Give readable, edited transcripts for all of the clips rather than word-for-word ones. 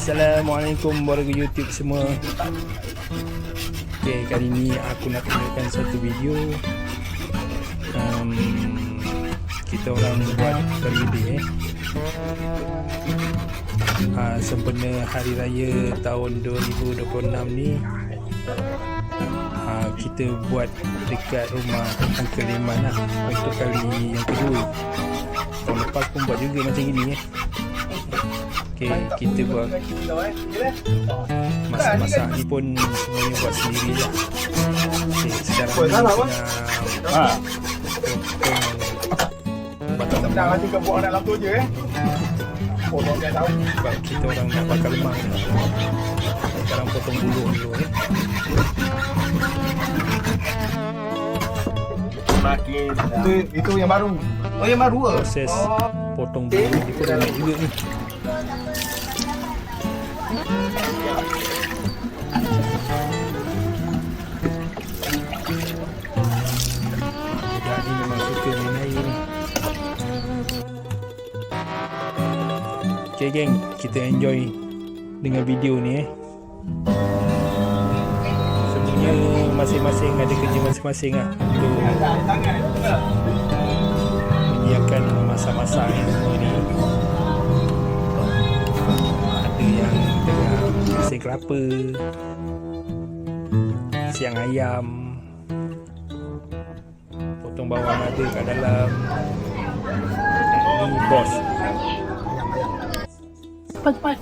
Assalamualaikum warga YouTube semua. Okay, kali ni aku nak tunjukkan satu video. Kita orang buat holiday sempena Hari Raya tahun 2026 ni. Kita buat dekat rumah Uncle Iman lah, untuk kali yang kedua. Tahun lepas pun buat juga macam gini Okay, kita buat masak-masak ni pun semuanya buat sendiri lah. Okay, sekarang ni tengah batang lemang. Sebab kita orang nak bakar lemang ni. Sekarang potong bulu dulu Itu yang baru. Oh, yang baru ke? Proses potong bulu ni pun banyak juga ni. Budak ni memang suka main air ni. Okay geng, kita enjoy dengan video ni Sebenarnya masing-masing ada kerja masing-masing lah, untuk menyiapkan masak-masak yang semua ni. Ada yang tengah masing kelapa, siang ayam, potong bawang ada kat dalam. Ni bos. Cepat.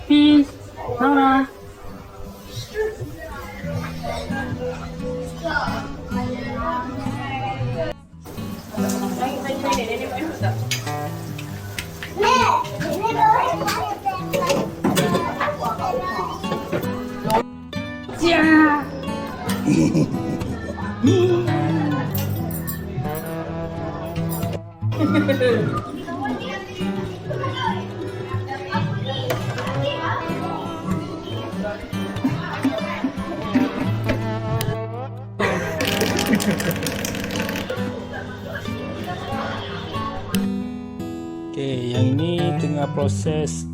Peace. Nana. Okay, yang ini tengah proses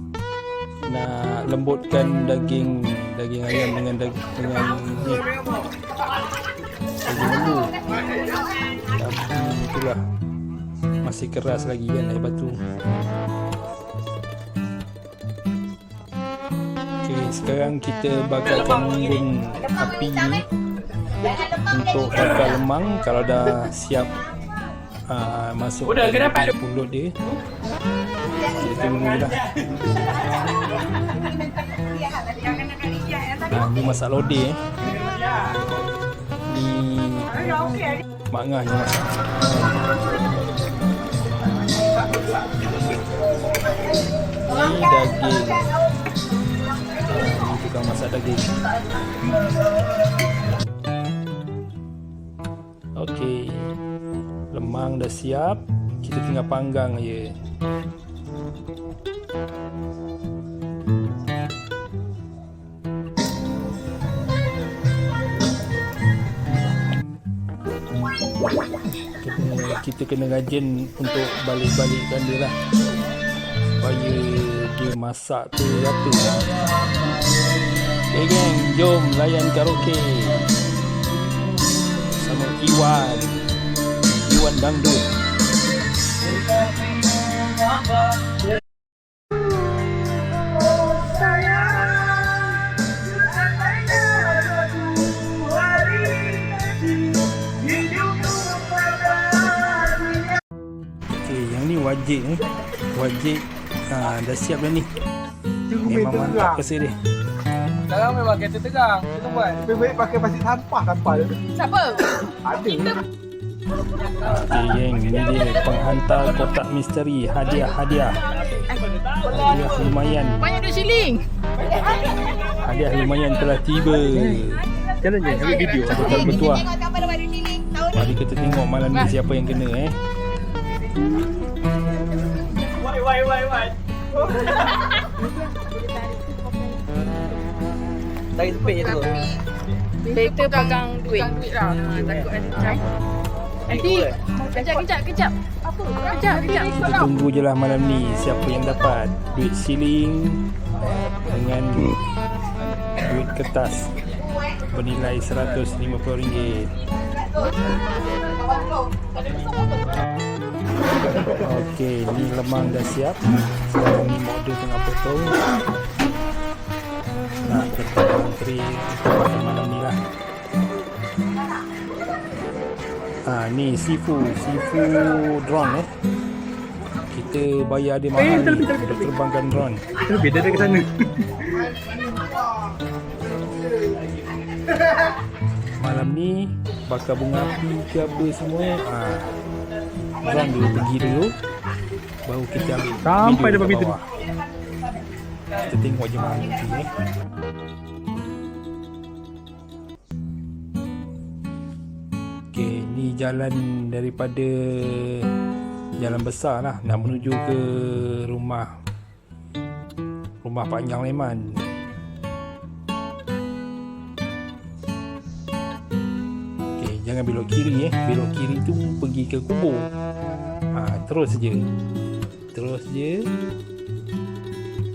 nak lembutkan daging ayam dengan daging lembu. Tapi itulah, masih keras lagi kan air batu. Okay, sekarang kita bakarkan unggun api ni untuk bakar lemang. Kalau dah siap masuk ke pulut dia, kita tunggu lah. Ni masak lodeh ni Mak Ngah je masak. Ni daging, ni tukang masak daging. Okey, lemang dah siap, kita tinggal panggang je. Kita kena rajin untuk balik-balikkan dia lah, supaya dia masak tu rata. Okay geng, jom layan karaoke sama Iwan Dangdut. Wajib dah siap dah ni. Memang mantap kesel dia. Sekarang memang kereta tegang. Kita buat. Lebih baik pakai pasir sampah dia. Siapa? Ada. Okay geng, ini dia penghantar kotak misteri hadiah lumayan. Banyak duit siling. Hadiah lumayan telah tiba. Jalan je ambil video betul betul. Mari kita tengok malam ni siapa yang kena Why. Tarik tepik je tu. Kereta pegang duit lah. Takut ada cak. Nanti kejap. Apa? Kejap. Kita tunggu je lah malam ni siapa yang dapat duit siling dengan duit kertas bernilai RM150. Okey, ni lemang dah siap. Sekarang ni model tengah potong. Nak letak dalam tray untuk malam ni lah. Ni seafood drone kita bayar dia mahal ni untuk terbangkan drone. Lebih dia ke sana. Malam ni bakar bunga api ke apa semua, drone dulu pergi dulu, baru kita ambil Sampai video dapat kat video. bawah. Kita tengok je malam nanti Okey, ni jalan daripada jalan besar lah nak menuju ke rumah Pak Nyang Leman. Okey, jangan belok kiri belok kiri tu pergi ke kubur. Terus je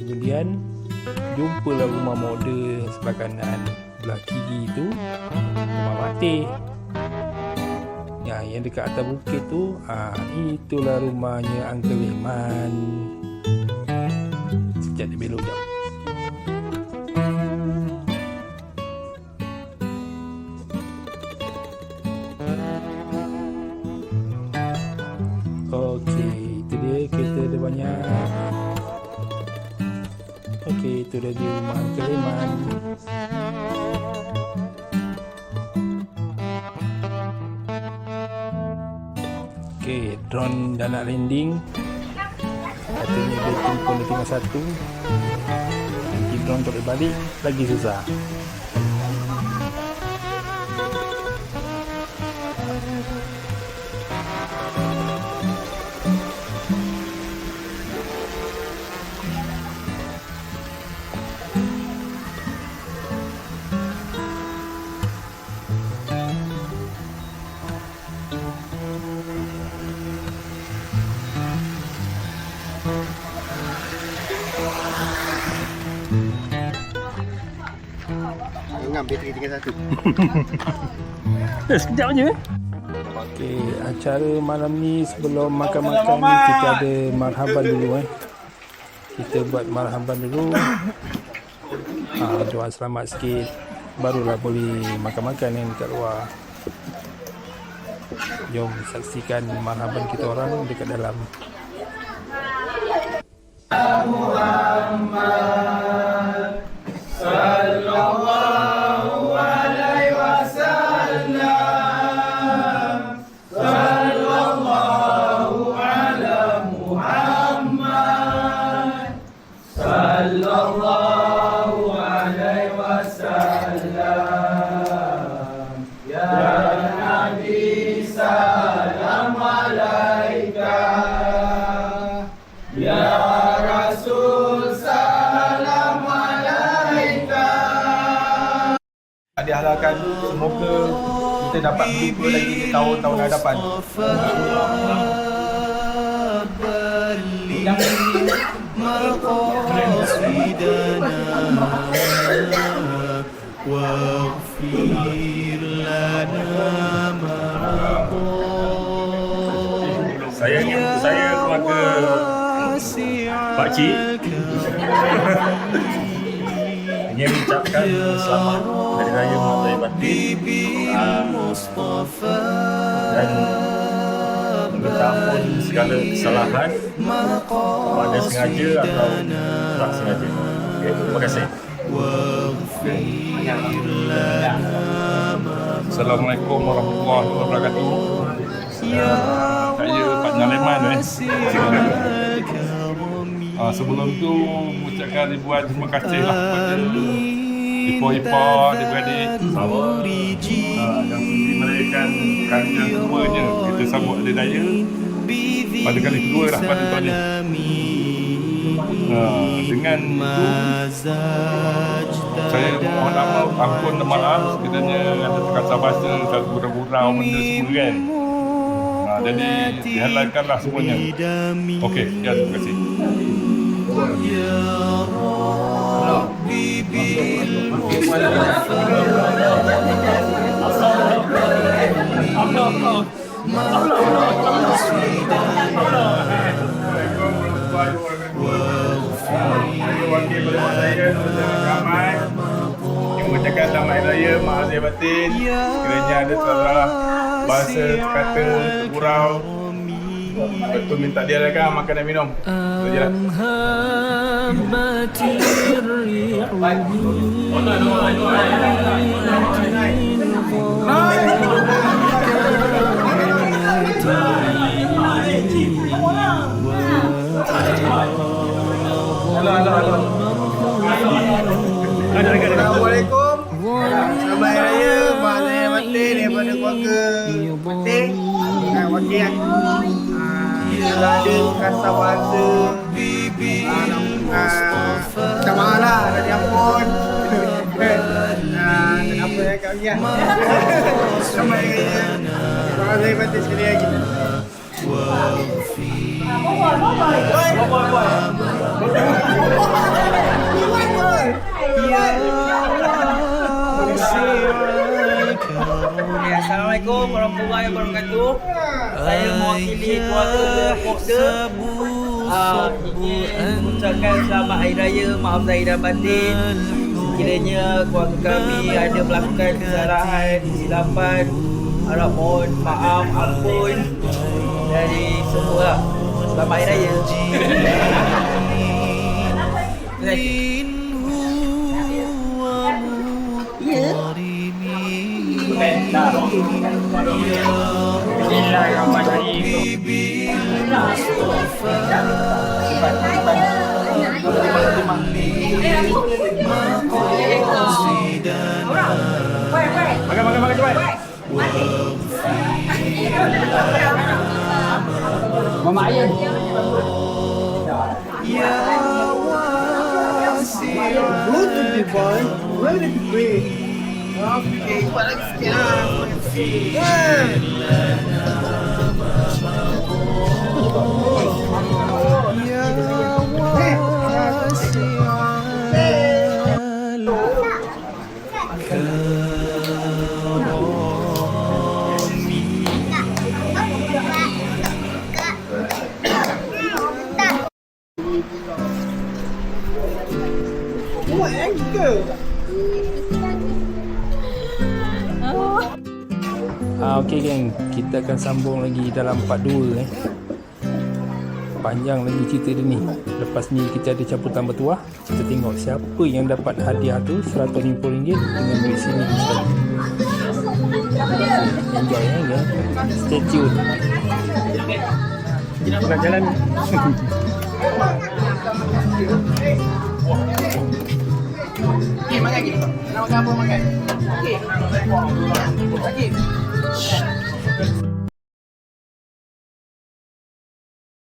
kemudian jumpalah rumah model sebelah kanan, sebelah kiri tu rumah Fatih. Yang dekat atas bukit tu, itulah rumahnya Uncle Leman. Sekejap dia belok jap. Okey, itu dia, kereta ada banyak. Okey, itu dah di rumah Uncle Leman. Okey, drone dah nak landing. Katanya bateri pun dah tinggal satu. Nanti drone tak boleh balik, lagi susah. Ngam bateri tinggal satu. Sekejap je. Okey, acara malam ni sebelum makan-makan ni kita ada marhaban dulu Kita buat marhaban dulu. Doa selamat sikit, barulah boleh makan-makan yang dekat luar. Jom saksikan marhaban kita orang dekat dalam. Muhammad sallallahu alaihi wasallam, sallallahu ala Muhammad, sallallahu alaihi wasallam. Ya Nabi salam alaika, ya Rasul salam alaika. Diharapkan semoga kita dapat berjumpa lagi di tahun-tahun hadapan. Saya keluarga Pak Cik ingin mengucapkan selamat Hari Raya Maulid Batin dan minta ampun segala kesalahan, ada sengaja atau tak sengaja. Okay, terima kasih. Assalamualaikum warahmatullahi wabarakatuh. Saya Pak Nyang Leman. Sebelum tu mengucapkan ribuan terima kasih lah kepada ipar-ipar, adik-beradik yang merayakan kali yang keduanya kita sambut Hari Raya pada kali kedua lah pada tahun ni. Dengan itu saya mohon ampun dan maaf sekiranya ada terkasar bahasa, ada gurau-gurau benda semua kan. Jadi dihalalkanlah semuanya. Okey, ya, terima kasih. Wakil pada mak saya, Nurul Rahman, yang mengucapkan selamat Hari Raya Mak Azir Batin. Kiranya ada salah bahasa, kata, tergurau, betul minta dia lah makan dan minum. Itu je lah. Assalamualaikum. Selamat Hari Raya Mak Azir Batin daripada keluarga Batin. Wakil ada kasa bahasa minta maaf lah, dah diampun. Dan apa yang kami lah. Selamat Hari Raya Mak Azir Batin sekali lagi. Assalamualaikum warahmatullahi wabarakatuh. Saya mewakili keluarga Pokda ingin mengucapkan selamat Hari Raya Mak Zahidah Batin. Sekiranya keluarga kami ada melakukan kesalahan, kesilapan, harap mohon maaf, ampun dari semua. Selamat Hari Raya. Makan cepat. Mama ayah. Good to be boy. Ready to pray. Okay, buat lagi sikit Okey geng, kita akan sambung lagi dalam part 2 Panjang lagi cerita dia ni. Lepas ni kita ada camputan bertuah. Kita tengok siapa yang dapat hadiah tu RM150 dengan duit sini sekali. Enjoy geng. Stay tune. Nak jalan. Okay, makan lagi. Nak makan apa makan? Okay. Okay.